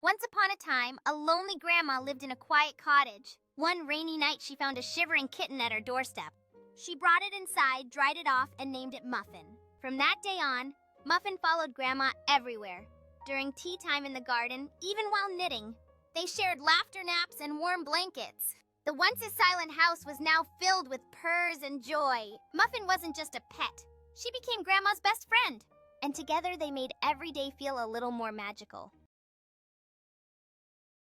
Once upon a time, a lonely grandma lived in a quiet cottage. One rainy night, she found a shivering kitten at her doorstep. She brought it inside, dried it off, and named it Muffin. From that day on, Muffin followed Grandma everywhere. During tea time in the garden, even while knitting, they shared laughter naps and warm blankets. The once-silent house was now filled with purrs and joy. Muffin wasn't just a pet. She became Grandma's best friend. And together they made every day feel a little more magical.